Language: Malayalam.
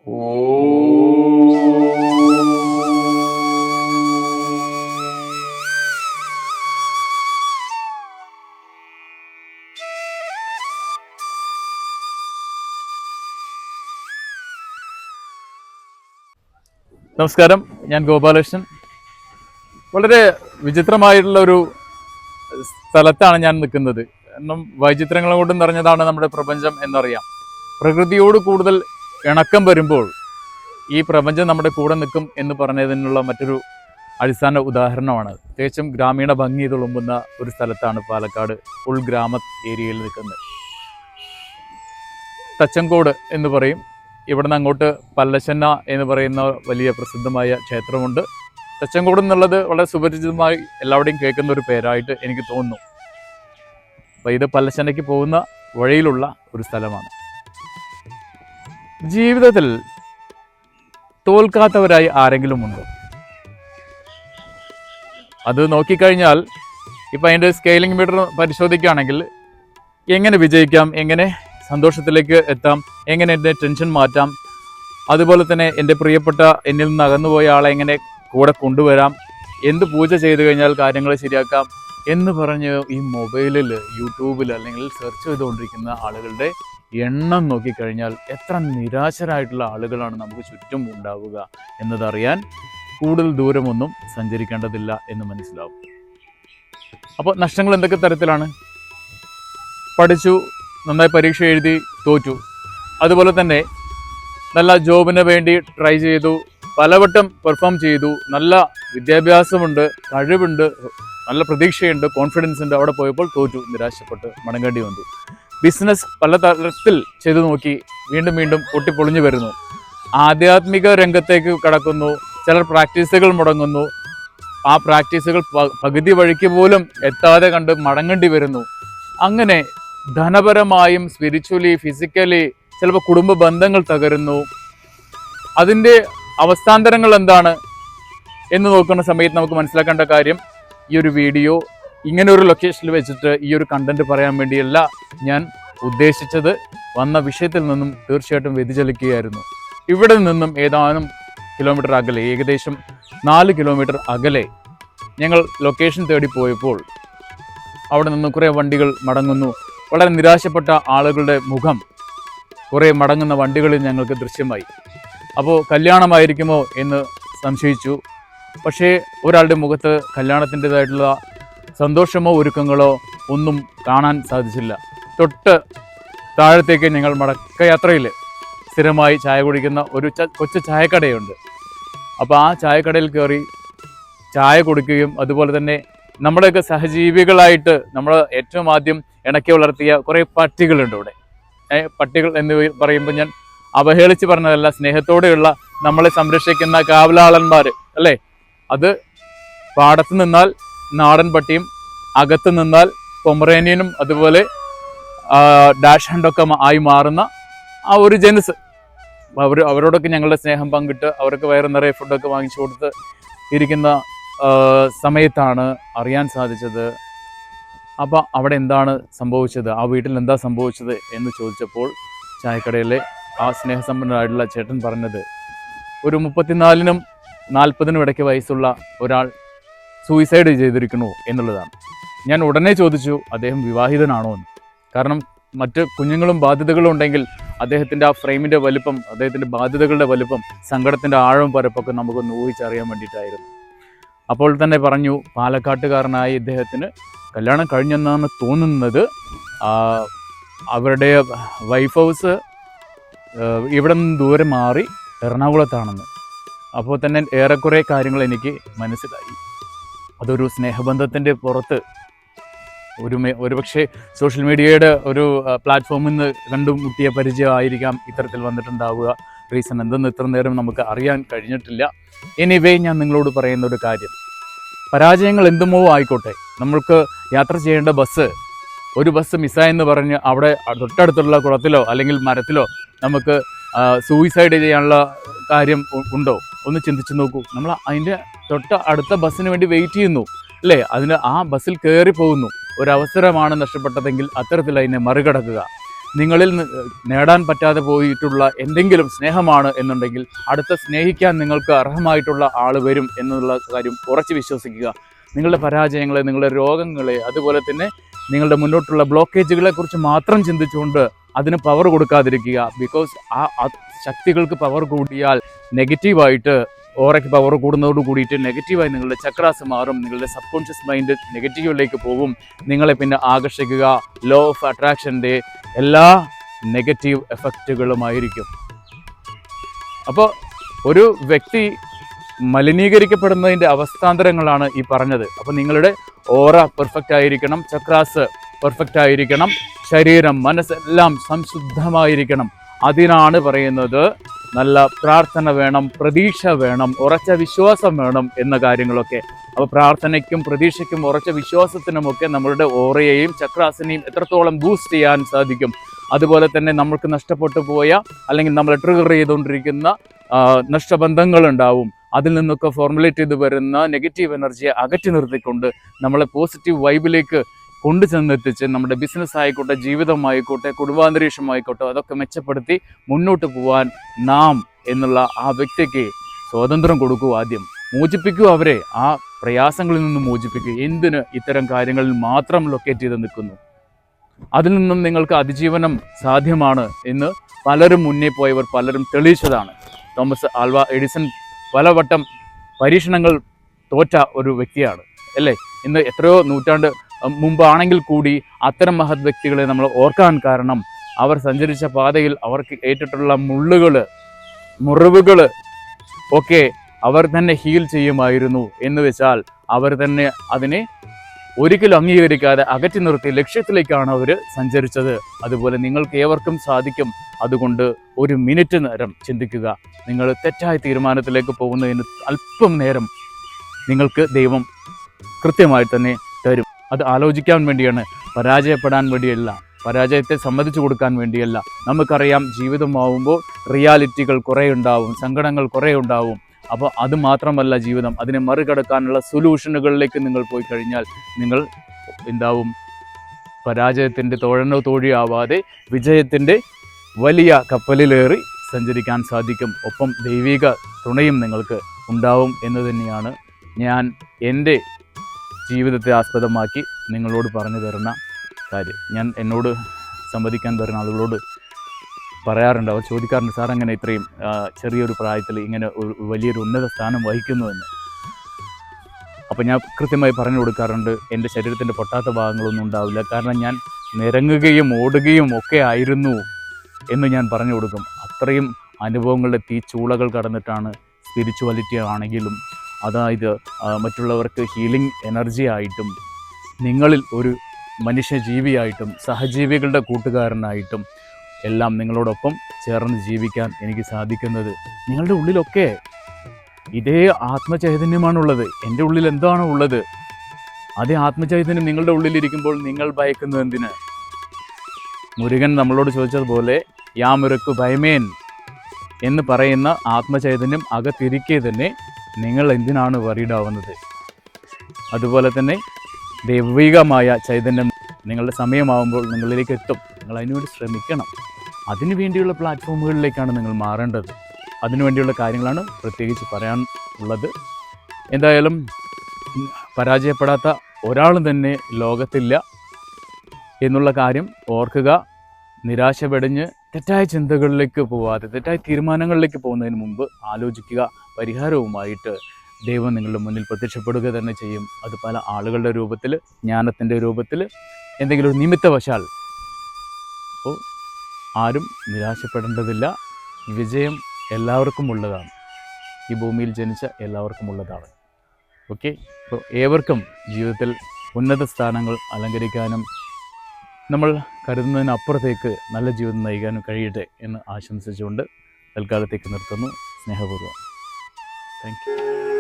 നമസ്കാരം, ഞാൻ ഗോപാലകൃഷ്ണൻ. വളരെ വിചിത്രമായിട്ടുള്ള ഒരു സ്ഥലത്താണ് ഞാൻ നിൽക്കുന്നത്. കാരണം വൈചിത്രങ്ങൾ കൊണ്ട് നിറഞ്ഞതാണ് നമ്മുടെ പ്രപഞ്ചം എന്നറിയാം. പ്രകൃതിയോട് കൂടുതൽ ഇണക്കം വരുമ്പോൾ ഈ പ്രപഞ്ചം നമ്മുടെ കൂടെ നിൽക്കും എന്ന് പറഞ്ഞതിനുള്ള മറ്റൊരു അടിസ്ഥാന ഉദാഹരണമാണ്. പ്രത്യേകിച്ചും ഗ്രാമീണ ഭംഗി തുളുമ്പുന്ന ഒരു സ്ഥലത്താണ് പാലക്കാട് ഉൾഗ്രാമ ഏരിയയിൽ നിൽക്കുന്നത്. തച്ചങ്കോട് എന്ന് പറയും. ഇവിടുന്ന് അങ്ങോട്ട് പല്ലശ്ശന എന്ന് പറയുന്ന വലിയ പ്രസിദ്ധമായ ക്ഷേത്രമുണ്ട്. തച്ചങ്കോട് എന്നുള്ളത് വളരെ സുപരിചിതമായി എല്ലാവരുടെയും കേൾക്കുന്ന ഒരു പേരായിട്ട് എനിക്ക് തോന്നുന്നു. അപ്പോൾ ഇത് പല്ലശ്ശനയ്ക്ക് പോകുന്ന വഴിയിലുള്ള ഒരു സ്ഥലമാണ്. ജീവിതത്തിൽ തോൽക്കാത്തവരായി ആരെങ്കിലും ഉണ്ടോ? അത് നോക്കിക്കഴിഞ്ഞാൽ ഇപ്പം അതിൻ്റെ സ്കെയിലിംഗ് മീറ്റർ പരിശോധിക്കുകയാണെങ്കിൽ എങ്ങനെ വിജയിക്കാം, എങ്ങനെ സന്തോഷത്തിലേക്ക് എത്താം, എങ്ങനെ എൻ്റെ ടെൻഷൻ മാറ്റാം, അതുപോലെ തന്നെ എൻ്റെ പ്രിയപ്പെട്ട എന്നിൽ നിന്ന് അകന്നുപോയ ആളെ എങ്ങനെ കൂടെ കൊണ്ടുവരാം, എന്ത് പൂജ ചെയ്തു കഴിഞ്ഞാൽ കാര്യങ്ങൾ ശരിയാക്കാം എന്ന് പറഞ്ഞ് ഈ മൊബൈലിൽ, യൂട്യൂബിൽ അല്ലെങ്കിൽ സെർച്ച് ചെയ്തുകൊണ്ടിരിക്കുന്ന ആളുകളുടെ എണ്ണം നോക്കിക്കഴിഞ്ഞാൽ എത്ര നിരാശരായിട്ടുള്ള ആളുകളാണ് നമുക്ക് ചുറ്റും ഉണ്ടാവുക എന്നതറിയാൻ കൂടുതൽ ദൂരമൊന്നും സഞ്ചരിക്കേണ്ടതില്ല എന്ന് മനസ്സിലാവും. അപ്പോൾ നഷ്ടങ്ങൾ എന്തൊക്കെ തരത്തിലാണ്? പഠിച്ചു, നന്നായി പരീക്ഷ എഴുതി, തോറ്റു. അതുപോലെ തന്നെ നല്ല ജോബിന് വേണ്ടി ട്രൈ ചെയ്തു, പലവട്ടം പെർഫോം ചെയ്തു, നല്ല വിദ്യാഭ്യാസമുണ്ട്, കഴിവുണ്ട്, നല്ല പ്രതീക്ഷയുണ്ട്, കോൺഫിഡൻസ് ഉണ്ട്. അവിടെ പോയപ്പോൾ തോറ്റു, നിരാശപ്പെട്ട് മടങ്ങേണ്ടി വന്നു. ബിസിനസ് പല തരത്തിൽ ചെയ്തു നോക്കി, വീണ്ടും വീണ്ടും പൊട്ടിപ്പൊളിഞ്ഞു വരുന്നു. ആധ്യാത്മിക രംഗത്തേക്ക് കടക്കുന്നു, ചിലർ പ്രാക്ടീസുകൾ മുടങ്ങുന്നു. ആ പ്രാക്ടീസുകൾ പകുതി വഴിക്ക് പോലും എത്താതെ കണ്ട് മടങ്ങേണ്ടി വരുന്നു. അങ്ങനെ ധനപരമായും സ്പിരിച്വലി, ഫിസിക്കലി, ചിലപ്പോൾ കുടുംബ ബന്ധങ്ങൾ തകരുന്നു. അതിൻ്റെ അവസ്ഥാന്തരങ്ങൾ എന്താണ് എന്ന് നോക്കുന്ന സമയത്ത് നമുക്ക് മനസ്സിലാക്കേണ്ട കാര്യം, ഈ ഒരു വീഡിയോ ഇങ്ങനെ ഒരു ലൊക്കേഷനിൽ വെച്ചിട്ട് ഈ ഒരു കണ്ടന്റ് പറയാൻ വേണ്ടിയല്ല ഞാൻ ഉദ്ദേശിച്ചത്. വന്ന വിഷയത്തിൽ നിന്നും തീർച്ചയായിട്ടും വ്യതിചലിക്കുകയായിരുന്നു. ഇവിടെ നിന്നും ഏതാനും കിലോമീറ്റർ അകലെ, ഏകദേശം 4 കിലോമീറ്റർ അകലെ ഞങ്ങൾ ലൊക്കേഷൻ തേടി പോയപ്പോൾ അവിടെ നിന്ന് കുറേ വണ്ടികൾ മടങ്ങുന്നു. വളരെ നിരാശപ്പെട്ട ആളുകളുടെ മുഖം കുറേ മടങ്ങുന്ന വണ്ടികളിൽ ഞങ്ങൾക്ക് ദൃശ്യമായി. അപ്പോൾ കല്യാണമായിരിക്കുമോ എന്ന് സംശയിച്ചു. പക്ഷേ ഒരാളുടെ മുഖത്ത് കല്യാണത്തിൻ്റെതായിട്ടുള്ള സന്തോഷമോ ഒരുക്കങ്ങളോ ഒന്നും കാണാൻ സാധിച്ചില്ല. തൊട്ട് താഴത്തേക്ക് ഞങ്ങൾ മടക്കയാത്രയിൽ സ്ഥിരമായി ചായ കുടിക്കുന്ന ഒരു കൊച്ചു ചായക്കടയുണ്ട്. അപ്പോൾ ആ ചായക്കടയിൽ കയറി ചായ കുടിക്കുകയും അതുപോലെ തന്നെ നമ്മുടെയൊക്കെ സഹജീവികളായിട്ട് നമ്മൾ ഏറ്റവും ആദ്യം ഇണക്കി വളർത്തിയ കുറേ പട്ടികളുണ്ട് ഇവിടെ. പട്ടികൾ എന്ന് പറയുമ്പോൾ ഞാൻ അവഹേളിച്ച് പറഞ്ഞതല്ല, സ്നേഹത്തോടെയുള്ള നമ്മളെ സംരക്ഷിക്കുന്ന കാവലാളന്മാർ അല്ലേ. അത് പാടത്ത് നിന്നാൽ നാടൻ പട്ടിയും, അകത്ത് നിന്നാൽ പൊമറേനിയനും അതുപോലെ ഡാഷ് ഹണ്ടൊക്കെ ആയി മാറുന്ന ആ ഒരു ജനുസ്. അവരോടൊക്കെ ഞങ്ങളുടെ സ്നേഹം പങ്കിട്ട് അവർക്ക് വയറ് നിറയെ ഫുഡൊക്കെ വാങ്ങിച്ചു കൊടുത്ത് ഇരിക്കുന്ന സമയത്താണ് അറിയാൻ സാധിച്ചത്. അപ്പോൾ അവിടെ എന്താണ് സംഭവിച്ചത്, ആ വീട്ടിൽ എന്താ സംഭവിച്ചത് എന്ന് ചോദിച്ചപ്പോൾ ചായക്കടയിലെ ആ സ്നേഹസമ്പന്നരായിട്ടുള്ള ചേട്ടൻ പറഞ്ഞത്, ഒരു 34-നും 40-നും ഇടയ്ക്ക് വയസ്സുള്ള ഒരാൾ സൂയിസൈഡ് ചെയ്തിരിക്കണോ എന്നുള്ളതാണ്. ഞാൻ ഉടനെ ചോദിച്ചു അദ്ദേഹം വിവാഹിതനാണോ എന്ന്. കാരണം മറ്റ് കുഞ്ഞുങ്ങളും ബാധ്യതകളും ഉണ്ടെങ്കിൽ അദ്ദേഹത്തിൻ്റെ ആ ഫ്രെയിമിൻ്റെ വലുപ്പം, അദ്ദേഹത്തിൻ്റെ ബാധ്യതകളുടെ വലുപ്പം, സങ്കടത്തിൻ്റെ ആഴവും പരപ്പൊക്കെ നമുക്കൊന്ന് ഊഹിച്ചറിയാൻ വേണ്ടിയിട്ടായിരുന്നു. അപ്പോൾ തന്നെ പറഞ്ഞു, പാലക്കാട്ടുകാരനായ ഇദ്ദേഹത്തിന് കല്യാണം കഴിഞ്ഞെന്നാണ് തോന്നുന്നത്. അവരുടെ വൈഫ് ഹൗസ് ഇവിടെ നിന്ന് ദൂരെ മാറി എറണാകുളത്താണെന്ന്. അപ്പോൾ തന്നെ ഏറെക്കുറെ കാര്യങ്ങൾ എനിക്ക് മനസ്സിലായി. അതൊരു സ്നേഹബന്ധത്തിൻ്റെ പുറത്ത് ഒരുപക്ഷെ സോഷ്യൽ മീഡിയയുടെ ഒരു പ്ലാറ്റ്ഫോമിൽ നിന്ന് കണ്ടുമുട്ടിയ പരിചയമായിരിക്കാം ഇത്തരത്തിൽ വന്നിട്ടുണ്ടാവുക. റീസൺ എന്തെന്ന് ഇത്ര നേരം നമുക്ക് അറിയാൻ കഴിഞ്ഞിട്ടില്ല. എനിവേ, ഞാൻ നിങ്ങളോട് പറയുന്ന ഒരു കാര്യം, പരാജയങ്ങൾ എന്തുമോ ആയിക്കോട്ടെ, നമ്മൾക്ക് യാത്ര ചെയ്യേണ്ട ഒരു ബസ് മിസ്സായെന്ന് പറഞ്ഞ് അവിടെ തൊട്ടടുത്തുള്ള കുളത്തിലോ അല്ലെങ്കിൽ മരത്തിലോ നമുക്ക് സൂയിസൈഡ് ചെയ്യാനുള്ള കാര്യം ഉണ്ടോ? ഒന്ന് ചിന്തിച്ച് നോക്കൂ. നമ്മൾ അതിൻ്റെ അടുത്ത ബസ്സിന് വേണ്ടി വെയിറ്റ് ചെയ്യുന്നു അല്ലേ? ആ ബസ്സിൽ കയറി പോകുന്നു. ഒരവസരമാണ് നഷ്ടപ്പെട്ടതെങ്കിൽ അത്തരത്തിൽ അതിനെ മറികടക്കുക. നിങ്ങളിൽ നേടാൻ പറ്റാതെ പോയിട്ടുള്ള എന്തെങ്കിലും സ്നേഹമാണ് എന്നുണ്ടെങ്കിൽ അടുത്ത സ്നേഹിക്കാൻ നിങ്ങൾക്ക് അർഹമായിട്ടുള്ള ആൾ വരും എന്നുള്ള കാര്യം ഉറച്ചു വിശ്വസിക്കുക. നിങ്ങളുടെ പരാജയങ്ങളെ, നിങ്ങളുടെ രോഗങ്ങളെ, അതുപോലെ തന്നെ നിങ്ങളുടെ മുന്നോട്ടുള്ള ബ്ലോക്കേജുകളെ കുറിച്ച് മാത്രം ചിന്തിച്ചുകൊണ്ട് അതിന് പവർ കൊടുക്കാതിരിക്കുക. ബിക്കോസ് ആ ശക്തികൾക്ക് പവർ കൂടിയാൽ നെഗറ്റീവായിട്ട്, ഓറയ്ക്ക് പവർ കൂടുന്നതോട് കൂടിയിട്ട് നെഗറ്റീവായി നിങ്ങളുടെ ചക്രാസ് മാറും. നിങ്ങളുടെ സബ് കോൺഷ്യസ് മൈൻഡ് നെഗറ്റീവിലേക്ക് പോകും. നിങ്ങളെ പിന്നെ ആകർഷിക്കുക ലോ ഓഫ് അട്രാക്ഷൻ്റെ എല്ലാ നെഗറ്റീവ് എഫക്റ്റുകളുമായിരിക്കും. അപ്പോൾ ഒരു വ്യക്തി മലിനീകരിക്കപ്പെടുന്നതിൻ്റെ അവസ്ഥാന്തരങ്ങളാണ് ഈ പറഞ്ഞത്. അപ്പോൾ നിങ്ങളുടെ ഓറ പെർഫെക്റ്റ് ആയിരിക്കണം, ചക്രാസ് പെർഫെക്റ്റ് ആയിരിക്കണം, ശരീരം മനസ്സെല്ലാം സംശുദ്ധമായിരിക്കണം. അതിനാണ് പറയുന്നത് നല്ല പ്രാർത്ഥന വേണം, പ്രതീക്ഷ വേണം, ഉറച്ച വിശ്വാസം വേണം എന്ന കാര്യങ്ങളൊക്കെ. അപ്പോൾ പ്രാർത്ഥനയ്ക്കും പ്രതീക്ഷയ്ക്കും ഉറച്ച വിശ്വാസത്തിനുമൊക്കെ നമ്മളുടെ ഓറയെയും ചക്രാസിനെയും എത്രത്തോളം ബൂസ്റ്റ് ചെയ്യാൻ സാധിക്കും. അതുപോലെ തന്നെ നമ്മൾക്ക് നഷ്ടപ്പെട്ടു പോയ അല്ലെങ്കിൽ നമ്മൾ ട്രിഗർ ചെയ്തുകൊണ്ടിരിക്കുന്ന നഷ്ടബന്ധങ്ങളുണ്ടാവും. അതിൽ നിന്നൊക്കെ ഫോർമുലേറ്റ് ചെയ്ത് വരുന്ന നെഗറ്റീവ് എനർജിയെ അകറ്റി നിർത്തിക്കൊണ്ട് നമ്മളെ പോസിറ്റീവ് വൈബിലേക്ക് കൊണ്ടു ചെന്നെത്തിച്ച് നമ്മുടെ ബിസിനസ് ആയിക്കോട്ടെ, ജീവിതമായിക്കോട്ടെ, കുടുംബാന്തരീക്ഷമായിക്കോട്ടെ, അതൊക്കെ മെച്ചപ്പെടുത്തി മുന്നോട്ട് പോകാൻ നാം എന്നുള്ള ആ വ്യക്തിക്ക് സ്വാതന്ത്ര്യം കൊടുക്കൂ. ആദ്യം മോചിപ്പിക്കൂ അവരെ, ആ പ്രയാസങ്ങളിൽ നിന്ന് മോചിപ്പിക്കൂ. എന്തിന് ഇത്തരം കാര്യങ്ങളിൽ മാത്രം ലൊക്കേറ്റ് ചെയ്ത് നിൽക്കുന്നു? അതിൽ നിന്നും നിങ്ങൾക്ക് അതിജീവനം സാധ്യമാണ് എന്ന് പലരും മുന്നേ പോയവർ പലരും തെളിയിച്ചതാണ്. തോമസ് ആൽവ എഡിസൺ പലവട്ടം പരീക്ഷണങ്ങൾ തോറ്റ ഒരു വ്യക്തിയാണ് അല്ലേ. ഇന്ന് എത്രയോ നൂറ്റാണ്ട് മുമ്പാണെങ്കിൽ കൂടി അത്തരം മഹത് വ്യക്തികളെ നമ്മൾ ഓർക്കാൻ കാരണം അവർ സഞ്ചരിച്ച പാതയിൽ അവർക്ക് ഏറ്റിട്ടുള്ള മുറിവുകൾ ഒക്കെ അവർ തന്നെ ഹീൽ ചെയ്യുമായിരുന്നു. എന്ന് വെച്ചാൽ അവർ തന്നെ അതിനെ ഒരിക്കലും അംഗീകരിക്കാതെ അകറ്റി നിർത്തി ലക്ഷ്യത്തിലേക്കാണ് അവർ സഞ്ചരിച്ചത്. അതുപോലെ നിങ്ങൾക്ക് ഏവർക്കും സാധിക്കും. അതുകൊണ്ട് ഒരു മിനിറ്റ് നേരം ചിന്തിക്കുക. നിങ്ങൾ തെറ്റായ തീരുമാനത്തിലേക്ക് പോകുന്നതിന് അല്പം നേരം നിങ്ങൾക്ക് ദൈവം കൃത്യമായി തന്നെ തരും. അത് ആലോചിക്കാൻ വേണ്ടിയാണ്, പരാജയപ്പെടാൻ വേണ്ടിയല്ല, പരാജയത്തെ സമ്മതിച്ചു കൊടുക്കാൻ വേണ്ടിയല്ല. നമുക്കറിയാം ജീവിതമാവുമ്പോൾ റിയാലിറ്റികൾ കുറേ ഉണ്ടാവും, സങ്കടങ്ങൾ കുറേ ഉണ്ടാവും. അപ്പോൾ അത് മാത്രമല്ല ജീവിതം. അതിനെ മറികടക്കാനുള്ള സൊല്യൂഷനുകളിലേക്ക് നിങ്ങൾ പോയി കഴിഞ്ഞാൽ നിങ്ങൾ എന്താവും? പരാജയത്തിൻ്റെ തോഴനോ തോഴിയാവാതെ വിജയത്തിൻ്റെ വലിയ കപ്പലിലേറി സഞ്ചരിക്കാൻ സാധിക്കും. ഒപ്പം ദൈവിക തുണയും നിങ്ങൾക്ക് ഉണ്ടാവും എന്ന് തന്നെയാണ് ഞാൻ എൻ്റെ ജീവിതത്തെ ആസ്പദമാക്കി നിങ്ങളോട് പറഞ്ഞു തരുന്ന കാര്യം. ഞാൻ എന്നോട് സംവദിക്കാൻ വരുന്ന ആളുകളോട് പറയാറുണ്ട്, അവർ ചോദിക്കാറുണ്ട്, സാർ അങ്ങനെ ഇത്രയും ചെറിയൊരു പ്രായത്തിൽ ഇങ്ങനെ ഒരു വലിയൊരു ഉന്നത സ്ഥാനം വഹിക്കുന്നുവെന്ന്. അപ്പോൾ ഞാൻ കൃത്യമായി പറഞ്ഞു കൊടുക്കാറുണ്ട്, എൻ്റെ ശരീരത്തിൻ്റെ പൊട്ടാത്ത ഭാഗങ്ങളൊന്നും ഉണ്ടാവില്ല, കാരണം ഞാൻ നിരങ്ങുകയും ഓടുകയും ഒക്കെ ആയിരുന്നു എന്ന് ഞാൻ പറഞ്ഞു കൊടുക്കും. അത്രയും അനുഭവങ്ങളുടെ തീച്ചൂളകൾ കടന്നിട്ടാണ് സ്പിരിച്വാലിറ്റി ആണെങ്കിലും, അതായത് മറ്റുള്ളവർക്ക് ഹീലിംഗ് എനർജി ആയിട്ടും, നിങ്ങളിൽ ഒരു മനുഷ്യജീവിയായിട്ടും, സഹജീവികളുടെ കൂട്ടുകാരനായിട്ടും എല്ലാം നിങ്ങളോടൊപ്പം ചേർന്ന് ജീവിക്കാൻ എനിക്ക് സാധിക്കുന്നത്. നിങ്ങളുടെ ഉള്ളിലൊക്കെ ഇതേ ആത്മചൈതന്യമാണുള്ളത്. എൻ്റെ ഉള്ളിൽ എന്താണോ ഉള്ളത് അതേ ആത്മചൈതന്യം നിങ്ങളുടെ ഉള്ളിലിരിക്കുമ്പോൾ നിങ്ങൾ ഭയക്കുന്നത് എന്തിന്? മുരുകൻ നമ്മളോട് ചോദിച്ചതുപോലെ യാമിറക്കു ഭയമേൻ എന്ന് പറയുന്ന ആത്മചൈതന്യം അകത്തിരിക്കെ തന്നെ നിങ്ങൾ എന്തിനാണ് വറീഡാവുന്നത്? അതുപോലെ തന്നെ ദൈവികമായ ചൈതന്യം നിങ്ങളുടെ സമയമാകുമ്പോൾ നിങ്ങളിലേക്ക് എത്തും. നിങ്ങൾ അതിനുവേണ്ടി ശ്രമിക്കണം. അതിനു വേണ്ടിയുള്ള പ്ലാറ്റ്ഫോമുകളിലേക്കാണ് നിങ്ങൾ മാറേണ്ടത്. അതിനുവേണ്ടിയുള്ള കാര്യങ്ങളാണ് പ്രത്യേകിച്ച് പറയാൻ ഉള്ളത്. എന്തായാലും പരാജയപ്പെടാത്ത ഒരാളും തന്നെ ലോകത്തില്ല എന്നുള്ള കാര്യം ഓർക്കുക. നിരാശ വെടിഞ്ഞ് തെറ്റായ ചിന്തകളിലേക്ക് പോവാതെ, തെറ്റായ തീരുമാനങ്ങളിലേക്ക് പോകുന്നതിന് മുമ്പ് ആലോചിക്കുക. പരിഹാരവുമായിട്ട് ദൈവം നിങ്ങളുടെ മുന്നിൽ പ്രത്യക്ഷപ്പെടുക തന്നെ ചെയ്യും. അത് പല ആളുകളുടെ രൂപത്തിൽ, ജ്ഞാനത്തിൻ്റെ രൂപത്തിൽ, എന്തെങ്കിലും ഒരു നിമിത്തവശാൽ. അപ്പോൾ ആരും നിരാശപ്പെടേണ്ടതില്ല. വിജയം എല്ലാവർക്കും ഉള്ളതാണ്. ഈ ഭൂമിയിൽ ജനിച്ച എല്ലാവർക്കും ഉള്ളതാണ്. ഓക്കെ, അപ്പോൾ ഏവർക്കും ജീവിതത്തിൽ ഉന്നത സ്ഥാനങ്ങൾ അലങ്കരിക്കാനും നമ്മൾ കരുതുന്നതിനപ്പുറത്തേക്ക് നല്ല ജീവിതം നയിക്കാനും കഴിയട്ടെ എന്ന് ആശംസിച്ചുകൊണ്ട് തൽക്കാലത്തേക്ക് നിർത്തുന്നു. സ്നേഹപൂർവ്വം. Thank you.